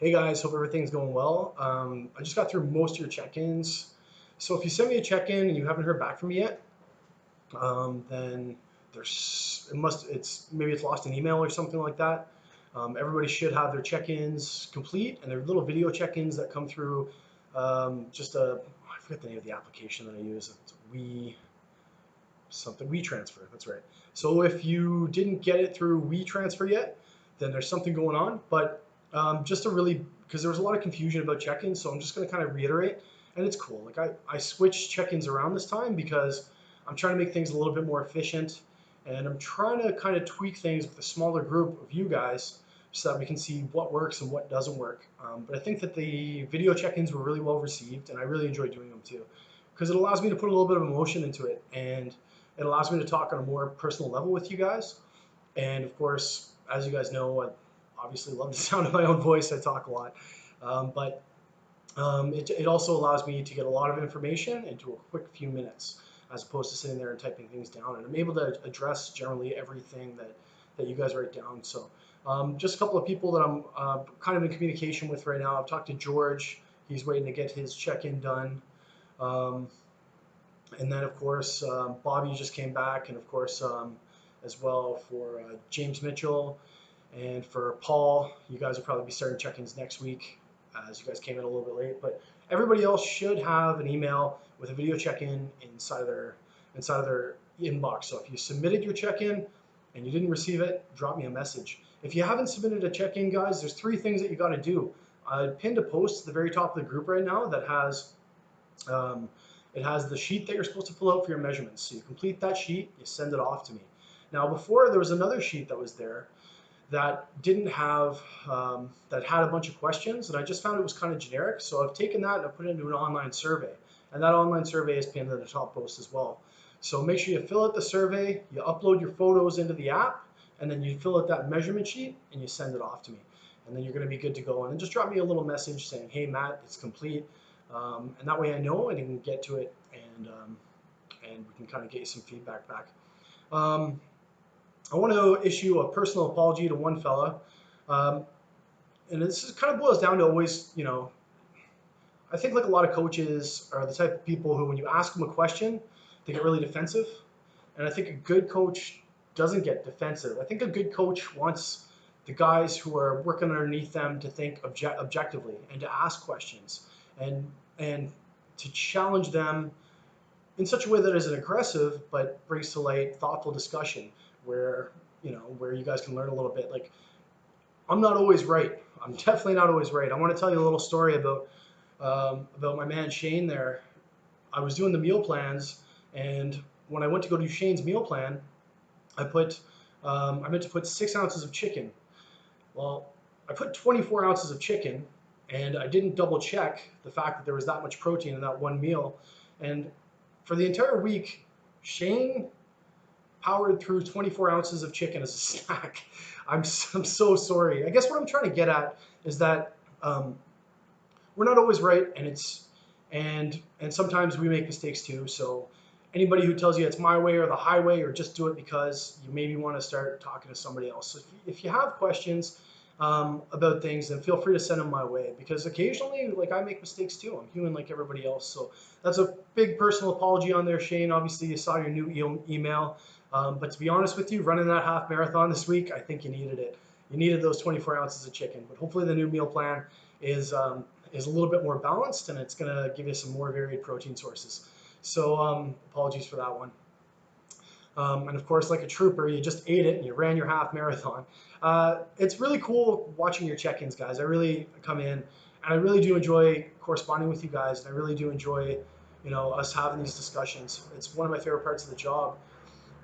Hey guys, hope everything's going well. I just got through most of your check-ins. So if you send me a check-in and you haven't heard back from me yet, then it's maybe it's lost in email or something like that. Everybody should have their check-ins complete and their little video check-ins that come through. I forget the name of the application that I use. It's WeTransfer. That's right. So if you didn't get it through WeTransfer yet, then there's something going on. But just to really, because there was a lot of confusion about check-ins, so I'm just going to kind of reiterate, and it's cool. Like I switched check-ins around this time because I'm trying to make things a little bit more efficient, and I'm trying to kind of tweak things with a smaller group of you guys so that we can see what works and what doesn't work. But I think that the video check-ins were really well received, and I really enjoy doing them too, because it allows me to put a little bit of emotion into it, and it allows me to talk on a more personal level with you guys. And of course, as you guys know, I obviously love the sound of my own voice. I talk a lot. But it also allows me to get a lot of information into a quick few minutes as opposed to sitting there and typing things down. And I'm able to address generally everything that you guys write down. So just a couple of people that I'm kind of in communication with right now. I've talked to George. He's waiting to get his check-in done. And then, of course, Bobby just came back, and of course, as well for James Mitchell and for Paul, you guys will probably be starting check-ins next week, as you guys came in a little bit late. But everybody else should have an email with a video check-in inside of their inbox. So if you submitted your check-in and you didn't receive it, drop me a message. If you haven't submitted a check-in, guys, there's 3 things that you got to do. I pinned a post at the very top of the group right now that has it has the sheet that you're supposed to fill out for your measurements. So you complete that sheet, you send it off to me. Now before, there was another sheet that was there that didn't have, that had a bunch of questions, and I just found it was kind of generic. So I've taken that and I've put it into an online survey. And that online survey is pinned to the top post as well. So make sure you fill out the survey, you upload your photos into the app, and then you fill out that measurement sheet and you send it off to me. And then you're going to be good to go. And then just drop me a little message saying, hey Matt, it's complete. And that way I know and I can get to it, and we can kind of get you some feedback back. I want to issue a personal apology to one fella, and this is kind of boils down to always, I think like a lot of coaches are the type of people who, when you ask them a question, they get really defensive, and I think a good coach doesn't get defensive. I think a good coach wants the guys who are working underneath them to think objectively and to ask questions and to challenge them in such a way that isn't aggressive but brings to light thoughtful discussion where you guys can learn a little bit. Like, I'm not always right. I'm definitely not always right. I want to tell you a little story about my man Shane there. I was doing the meal plans, and when I went to go do Shane's meal plan, I meant to put 6 ounces of chicken. Well, I put 24 ounces of chicken, and I didn't double check the fact that there was that much protein in that one meal. And for the entire week, Shane powered through 24 ounces of chicken as a snack. I'm so sorry. I guess what I'm trying to get at is that we're not always right, and sometimes we make mistakes too. So anybody who tells you it's my way or the highway, or just do it because you maybe want to start talking to somebody else. So if you have questions about things, then feel free to send them my way, because occasionally, like, I make mistakes too. I'm human like everybody else. So that's a big personal apology on there, Shane. Obviously, you saw your new email. But to be honest with you, running that half marathon this week, I think you needed it. You needed those 24 ounces of chicken. But hopefully the new meal plan is a little bit more balanced, and it's going to give you some more varied protein sources. So apologies for that one. And of course, like a trooper, you just ate it and you ran your half marathon. It's really cool watching your check-ins, guys. I really come in, and I really do enjoy corresponding with you guys, and I really do enjoy, us having these discussions. It's one of my favorite parts of the job.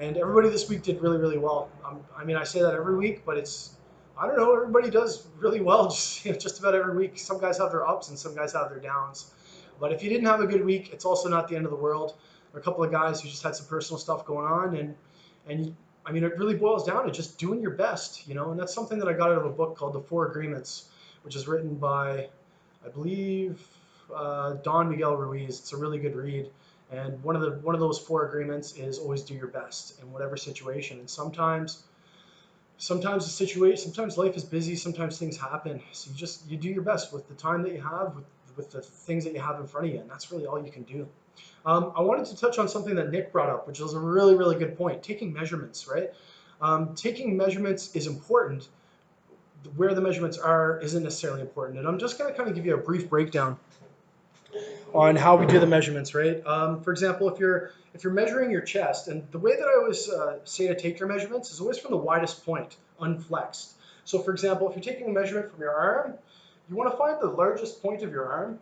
And everybody this week did really, really well. I mean, I say that every week, but I don't know, everybody does really well just about every week. Some guys have their ups and some guys have their downs. But if you didn't have a good week, it's also not the end of the world. There are a couple of guys who just had some personal stuff going on, and I mean, it really boils down to just doing your best, and that's something that I got out of a book called The 4 Agreements, which is written by, I believe, Don Miguel Ruiz. It's a really good read. And one of those 4 agreements is always do your best in whatever situation. And sometimes Sometimes the situation, sometimes life is busy, sometimes things happen. So you do your best with the time that you have, with the things that you have in front of you, and that's really all you can do. I wanted to touch on something that Nick brought up, which was a really, really good point. Taking measurements, right? Taking measurements is important. Where the measurements are isn't necessarily important. And I'm just going to kind of give you a brief breakdown on how we do the measurements, right? For example, if you're measuring your chest, and the way that I always say to take your measurements is always from the widest point, unflexed. So, for example, if you're taking a measurement from your arm, you want to find the largest point of your arm,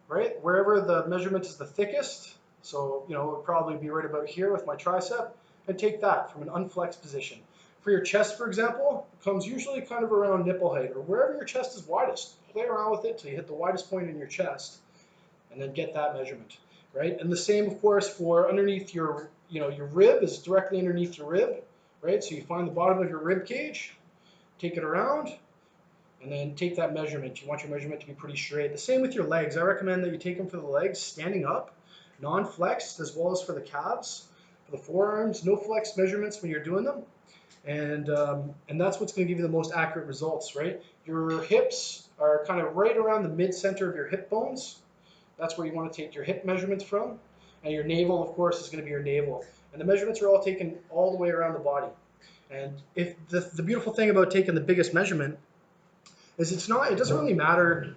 right? Wherever the measurement is the thickest. So, it would probably be right about here with my tricep, and take that from an unflexed position. For your chest, for example, it comes usually kind of around nipple height or wherever your chest is widest. Play around with it till you hit the widest point in your chest, and then get that measurement, right? And the same, of course, for underneath your, your rib is directly underneath your rib, right? So you find the bottom of your rib cage, take it around, and then take that measurement. You want your measurement to be pretty straight. The same with your legs. I recommend that you take them for the legs standing up, non-flexed, as well as for the calves, for the forearms, no flex measurements when you're doing them. And that's what's going to give you the most accurate results, right? Your hips are kind of right around the mid-center of your hip bones. That's where you want to take your hip measurements from. And your navel, of course, is going to be your navel. And the measurements are all taken all the way around the body. And if the beautiful thing about taking the biggest measurement is it doesn't really matter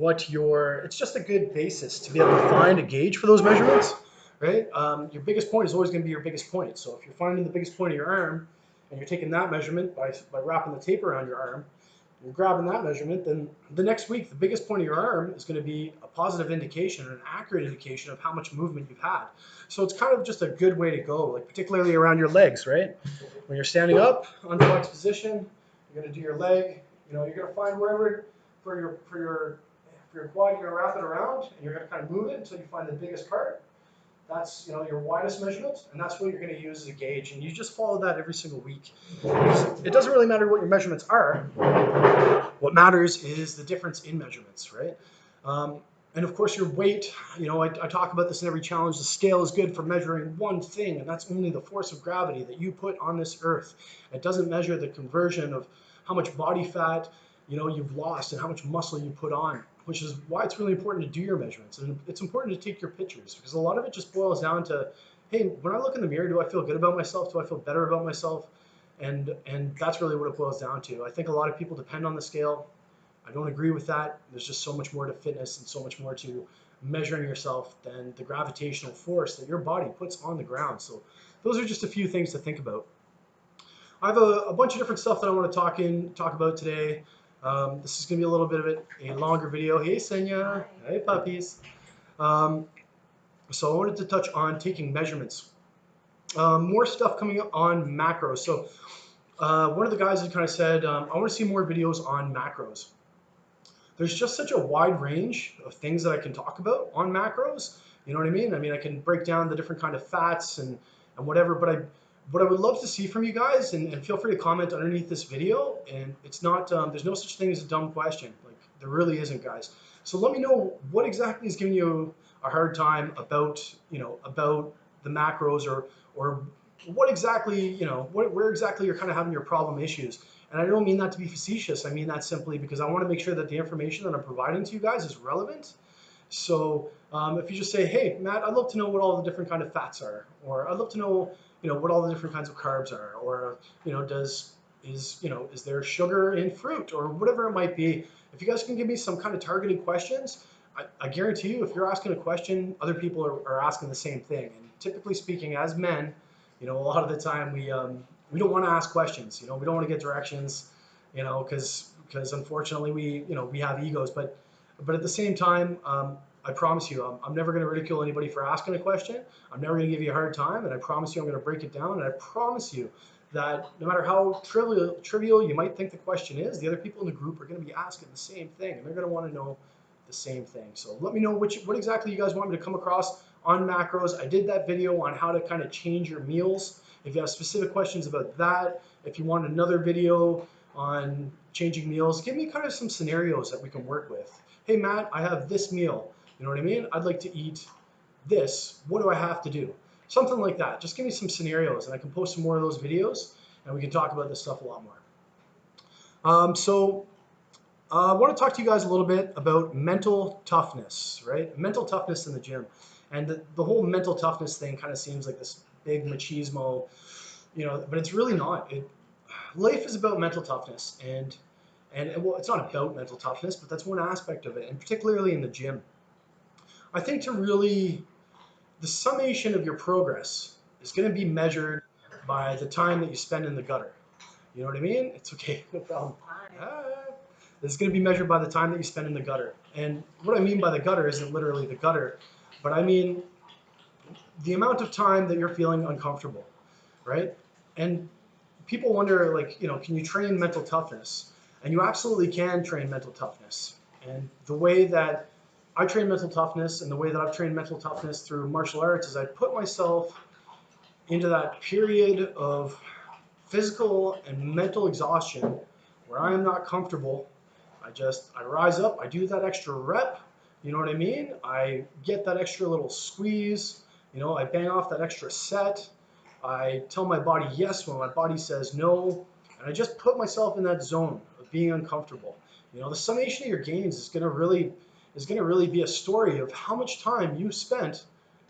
it's just a good basis to be able to find a gauge for those measurements, right? Your biggest point is always going to be your biggest point. So if you're finding the biggest point of your arm and you're taking that measurement by wrapping the tape around your arm, you're grabbing that measurement, then the next week, the biggest point of your arm is going to be a positive indication, an accurate indication of how much movement you've had. So it's kind of just a good way to go, like particularly around your legs, right? When you're standing up, unflexed position, you're going to do your leg. You're going to find wherever for your quad, you're going to wrap it around, and you're going to kind of move it until you find the biggest part. That's your widest measurement, and that's what you're going to use as a gauge. And you just follow that every single week. It doesn't really matter what your measurements are. What matters is the difference in measurements, right? And of course, your weight. I talk about this in every challenge. The scale is good for measuring one thing, and that's only the force of gravity that you put on this earth. It doesn't measure the conversion of how much body fat you've lost and how much muscle you put on, which is why it's really important to do your measurements. And it's important to take your pictures, because a lot of it just boils down to, hey, when I look in the mirror, do I feel good about myself? Do I feel better about myself? And that's really what it boils down to. I think a lot of people depend on the scale. I don't agree with that. There's just so much more to fitness and so much more to measuring yourself than the gravitational force that your body puts on the ground. So those are just a few things to think about. I have a bunch of different stuff that I want to talk about today. This is going to be a little bit of a longer video. Hey, Senya. Hey, puppies. So I wanted to touch on taking measurements. More stuff coming up on macros. So one of the guys had kind of said, I want to see more videos on macros. There's just such a wide range of things that I can talk about on macros. You know what I mean? I can break down the different kind of fats and whatever, but what I would love to see from you guys, and feel free to comment underneath this video, and it's not, there's no such thing as a dumb question. Like, there really isn't, guys. So let me know what exactly is giving you a hard time about, about the macros, or what exactly, where exactly you're kind of having your problem issues. And I don't mean that to be facetious. I mean that simply because I want to make sure that the information that I'm providing to you guys is relevant. So if you just say, hey, Matt, I'd love to know what all the different kind of fats are, or I'd love to know, what all the different kinds of carbs are, or, is there sugar in fruit, or whatever it might be. If you guys can give me some kind of targeted questions, I guarantee you, if you're asking a question, other people are asking the same thing. And typically speaking, as men, a lot of the time we don't want to ask questions. We don't want to get directions, because unfortunately we have egos. But at the same time, I promise you, I'm never going to ridicule anybody for asking a question. I'm never going to give you a hard time, and I promise you I'm going to break it down. And I promise you that no matter how trivial you might think the question is, the other people in the group are going to be asking the same thing, and they're going to want to know the same thing. So let me know what exactly you guys want me to come across on macros. I did that video on how to kind of change your meals. If you have specific questions about that, if you want another video on changing meals, give me kind of some scenarios that we can work with. Hey, Matt, I have this meal. You know what I mean? I'd like to eat this. What do I have to do? Something like that. Just give me some scenarios, and I can post some more of those videos, and we can talk about this stuff a lot more. I want to talk to you guys a little bit about mental toughness, right? Mental toughness in the gym. And the whole mental toughness thing kind of seems like this big machismo, but it's really not. Life is about mental toughness, and well, it's not about mental toughness, but that's one aspect of it, and particularly in the gym. I think the summation of your progress is going to be measured by the time that you spend in the gutter. You know what I mean? It's okay, no problem. It's going to be measured by the time that you spend in the gutter. And what I mean by the gutter isn't literally the gutter, but I mean the amount of time that you're feeling uncomfortable, right? And people wonder, like, can you train mental toughness? And you absolutely can train mental toughness. And the way that I train mental toughness and the way that I've trained mental toughness through martial arts is I put myself into that period of physical and mental exhaustion where I am not comfortable. I rise up, I do that extra rep, you know what I mean? I get that extra little squeeze, I bang off that extra set. I tell my body yes when my body says no, and I just put myself in that zone of being uncomfortable. The summation of your gains is going to really be a story of how much time you spent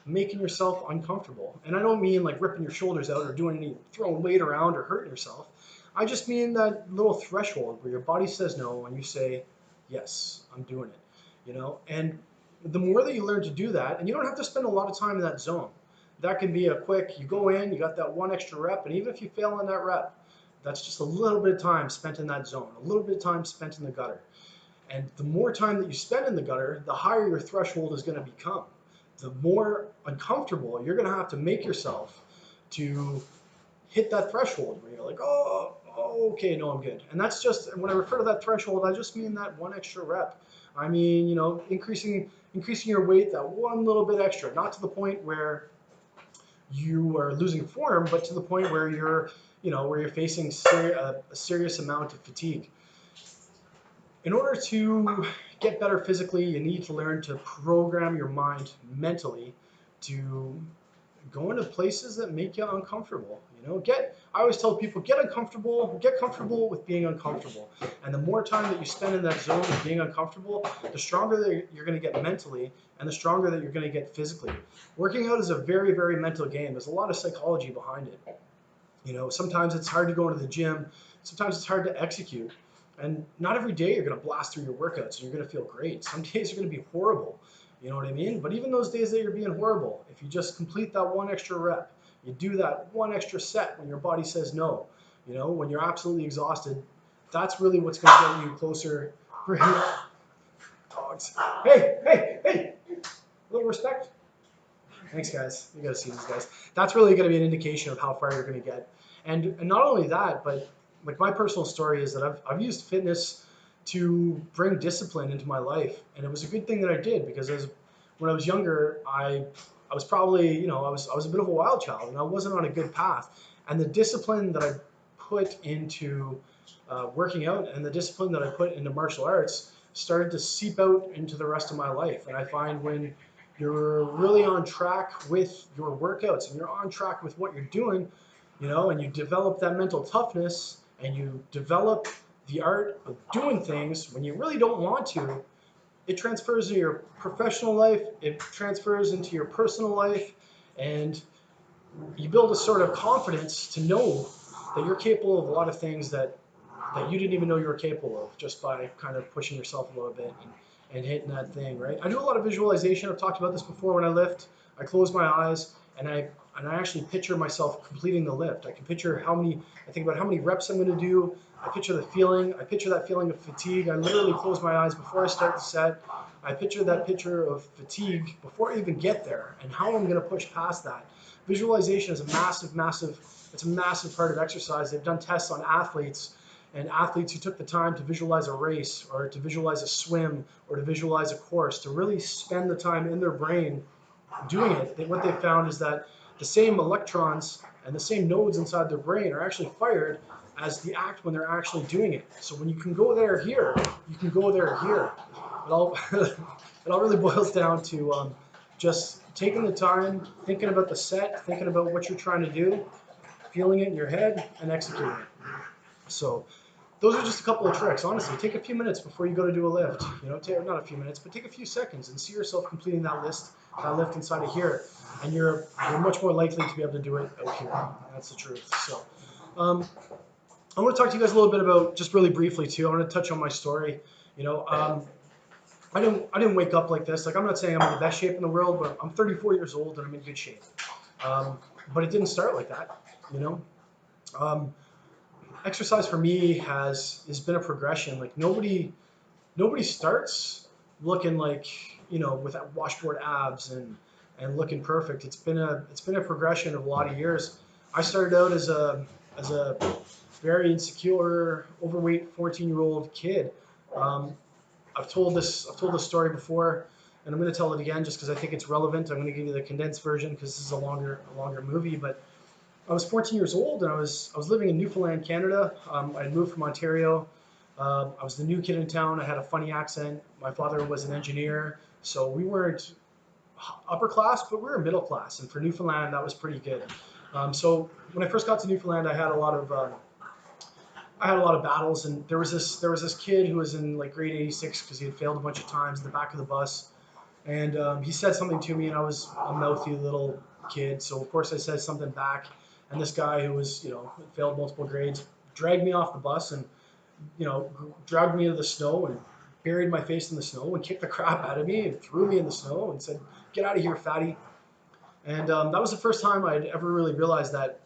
making yourself uncomfortable. And I don't mean like ripping your shoulders out or throwing weight around or hurting yourself. I just mean that little threshold where your body says no and you say, yes, I'm doing it, and the more that you learn to do that, and you don't have to spend a lot of time in that zone. That can be a quick, you go in, you got that one extra rep, and even if you fail on that rep, that's just a little bit of time spent in that zone, a little bit of time spent in the gutter. And the more time that you spend in the gutter, the higher your threshold is going to become. The more uncomfortable you're going to have to make yourself to hit that threshold where you're like, oh, okay, no, I'm good. And that's just, when I refer to that threshold, I just mean that one extra rep. I mean, increasing your weight that one little bit extra, not to the point where you are losing form, but to the point where you're facing a serious amount of fatigue. In order to get better physically, you need to learn to program your mind mentally to go into places that make you uncomfortable. I always tell people, get comfortable with being uncomfortable. And the more time that you spend in that zone of being uncomfortable, the stronger that you're going to get mentally and the stronger that you're going to get physically. Working out is a very, very mental game. There's a lot of psychology behind it. Sometimes it's hard to go into the gym. Sometimes it's hard to execute. And not every day you're going to blast through your workouts and you're going to feel great. Some days you're going to be horrible. You know what I mean? But even those days that you're being horrible, if you just complete that one extra rep, you do that one extra set when your body says no, when you're absolutely exhausted, that's really what's going to get you closer. Dogs. Hey, a little respect. Thanks, guys. You got to see these guys. That's really going to be an indication of how far you're going to get. And not only that, but like my personal story is that I've used fitness to bring discipline into my life, and it was a good thing that I did, because when I was younger, I was probably, I was a bit of a wild child, and I wasn't on a good path. And the discipline that I put into working out and the discipline that I put into martial arts started to seep out into the rest of my life. And I find when you're really on track with your workouts and you're on track with what you're doing, and you develop that mental toughness and you develop the art of doing things when you really don't want to, it transfers into your professional life, it transfers into your personal life, and you build a sort of confidence to know that you're capable of a lot of things that you didn't even know you were capable of, just by kind of pushing yourself a little bit and hitting that thing, right? I do a lot of visualization. I've talked about this before. When I lift, I close my eyes and I actually picture myself completing the lift. I can picture I think about how many reps I'm going to do. I picture the feeling. I picture that feeling of fatigue. I literally close my eyes before I start the set. I picture that picture of fatigue before I even get there and how I'm going to push past that. Visualization is it's a massive part of exercise. They've done tests on athletes, and athletes who took the time to visualize a race or to visualize a swim or to visualize a course, to really spend the time in their brain doing it. What they found is that the same electrons and the same nodes inside their brain are actually fired as the act when they're actually doing it. So when you can go there here, you can go there here. It all really boils down to just taking the time, thinking about the set, thinking about what you're trying to do. If feeling it in your head, and executing it. So those are just a couple of tricks. Honestly, take a few minutes before you go to do a lift. Not a few minutes, but take a few seconds and see yourself completing that lift inside of here, and you're much more likely to be able to do it out here. That's the truth. So, I want to talk to you guys a little bit about, just really briefly too. I want to touch on my story. I didn't wake up like this. Like, I'm not saying I'm in the best shape in the world, but I'm 34 years old and I'm in good shape. But it didn't start like that. You know. Exercise for me has been a progression. Like, nobody starts looking like, with that washboard abs and looking perfect. It's been a progression of a lot of years. I started out as a very insecure, overweight 14-year-old kid. I've told this story before, and I'm going to tell it again just because I think it's relevant. I'm going to give you the condensed version because this is a longer movie. But I was 14 years old, and I was living in Newfoundland, Canada. I had moved from Ontario. I was the new kid in town. I had a funny accent. My father was an engineer, so we weren't upper class, but we were middle class. And for Newfoundland, that was pretty good. So when I first got to Newfoundland, I had a lot of battles, and there was this kid who was in like grade 86 because he had failed a bunch of times in the back of the bus, and he said something to me, and I was a mouthy little kid, so of course I said something back, and this guy who was failed multiple grades dragged me off the bus and dragged me into the snow and buried my face in the snow and kicked the crap out of me and threw me in the snow and said, "Get out of here, fatty." And that was the first time I'd ever really realized that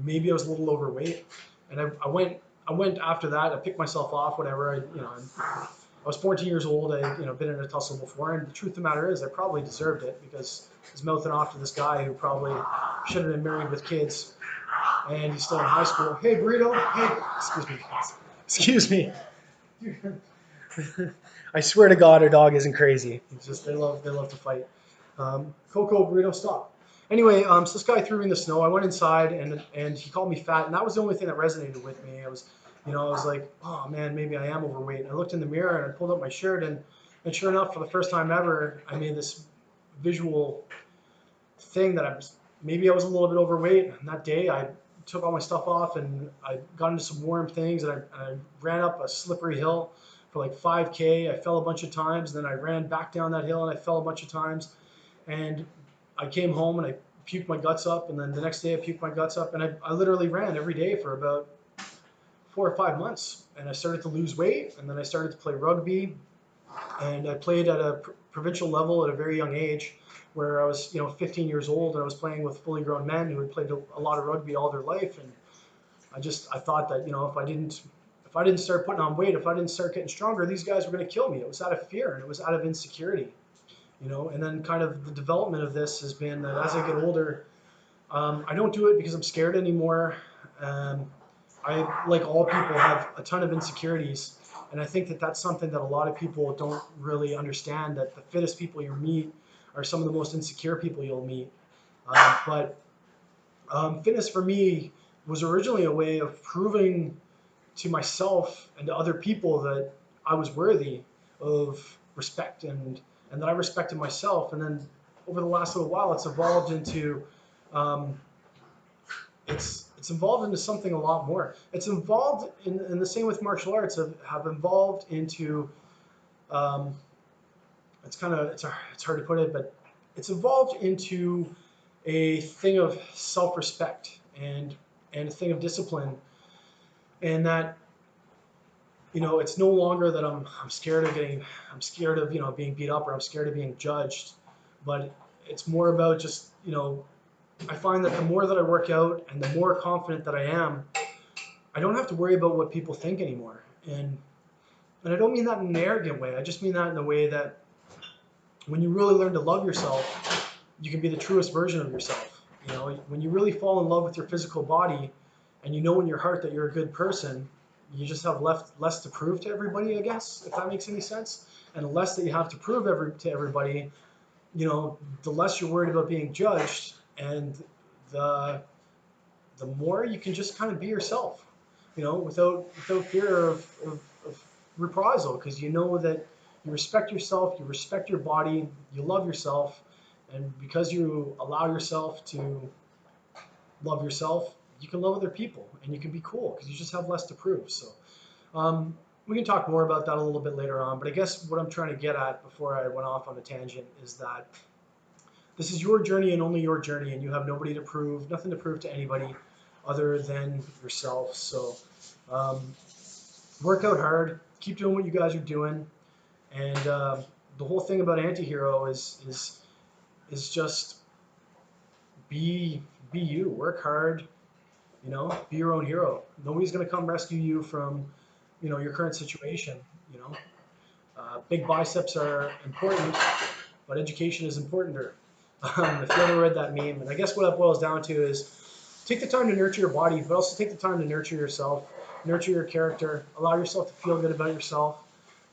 maybe I was a little overweight. And I went after that. I picked myself off, whatever. I was 14 years old. I been in a tussle before, and the truth of the matter is, I probably deserved it because I was mouthing off to this guy who probably should have been married with kids, and he's still in high school. Hey, burrito. Hey, excuse me. I swear to God, our dog isn't crazy. It's just they love to fight. Coco, burrito, stop. Anyway, so this guy threw me in the snow. I went inside, and he called me fat, and that was the only thing that resonated with me. I was like, oh man, maybe I am overweight. And I looked in the mirror and I pulled up my shirt, and sure enough, for the first time ever, I made this visual thing that maybe I was a little bit overweight. And that day, I took all my stuff off and I got into some warm things, and I ran up a slippery hill for like 5K. I fell a bunch of times, then I ran back down that hill and I fell a bunch of times. And I came home and I puked my guts up, and then the next day I puked my guts up, and I literally ran every day for about 4 or 5 months. And I started to lose weight, and then I started to play rugby, and I played at a provincial level at a very young age, where I was 15 years old, and I was playing with fully grown men who had played a lot of rugby all their life. And I thought that if I didn't start putting on weight, if I didn't start getting stronger, these guys were going to kill me. It was out of fear, and it was out of insecurity. And then kind of the development of this has been that as I get older, I don't do it because I'm scared anymore. I, like all people, have a ton of insecurities, and I think that that's something that a lot of people don't really understand, that the fittest people you meet are some of the most insecure people you'll meet. But fitness for me was originally a way of proving to myself and to other people that I was worthy of respect, and that I respected myself. And then over the last little while, it's evolved into it's evolved into something a lot more. It's involved in the same with martial arts have evolved into it's hard to put it, but it's evolved into a thing of self-respect and a thing of discipline, and that it's no longer that I'm scared of being beat up, or I'm scared of being judged, but it's more about just I find that the more that I work out and the more confident that I am, I don't have to worry about what people think anymore. And I don't mean that in an arrogant way. I just mean that in a way that when you really learn to love yourself, you can be the truest version of yourself. When you really fall in love with your physical body, and you know in your heart that you're a good person, you just have less to prove to everybody, I guess, if that makes any sense. And the less that you have to prove to everybody, the less you're worried about being judged, and the more you can just kind of be yourself, without fear of reprisal, because you know that you respect yourself, you respect your body, you love yourself, and because you allow yourself to love yourself, you can love other people, and you can be cool because you just have less to prove. So we can talk more about that a little bit later on. But I guess what I'm trying to get at before I went off on a tangent is that this is your journey and only your journey, and you have nobody to prove, nothing to prove to anybody other than yourself. So um, work out hard, keep doing what you guys are doing, and the whole thing about Antihero is just be be you, work hard, you know, be your own hero. Nobody's gonna come rescue you from, you know, your current situation. You know, big biceps are important, but education is importanter. If you ever read that meme, and I guess what that boils down to is take the time to nurture your body, but also take the time to nurture yourself, nurture your character, allow yourself to feel good about yourself,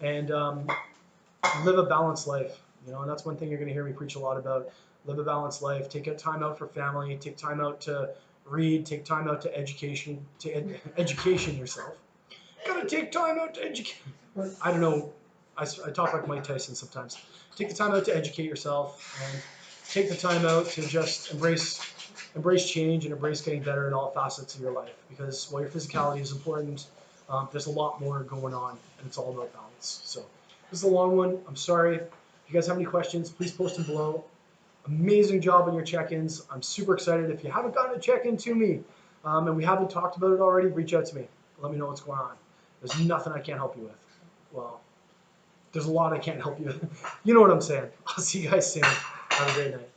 and live a balanced life. You know, and that's one thing you're going to hear me preach a lot about. Live a balanced life. Take time out for family. Take time out to read. Take time out to education yourself. Gotta take time out to educate. I don't know. I talk like Mike Tyson sometimes. Take the time out to educate yourself, and take the time out to just embrace change and embrace getting better in all facets of your life. Because while your physicality is important, there's a lot more going on, and it's all about balance. So this is a long one. I'm sorry. If you guys have any questions, please post them below. Amazing job on your check-ins. I'm super excited. If you haven't gotten a check-in to me, and we haven't talked about it already, reach out to me. Let me know what's going on. There's nothing I can't help you with. Well, there's a lot I can't help you with. You know what I'm saying. I'll see you guys soon. Have a great night.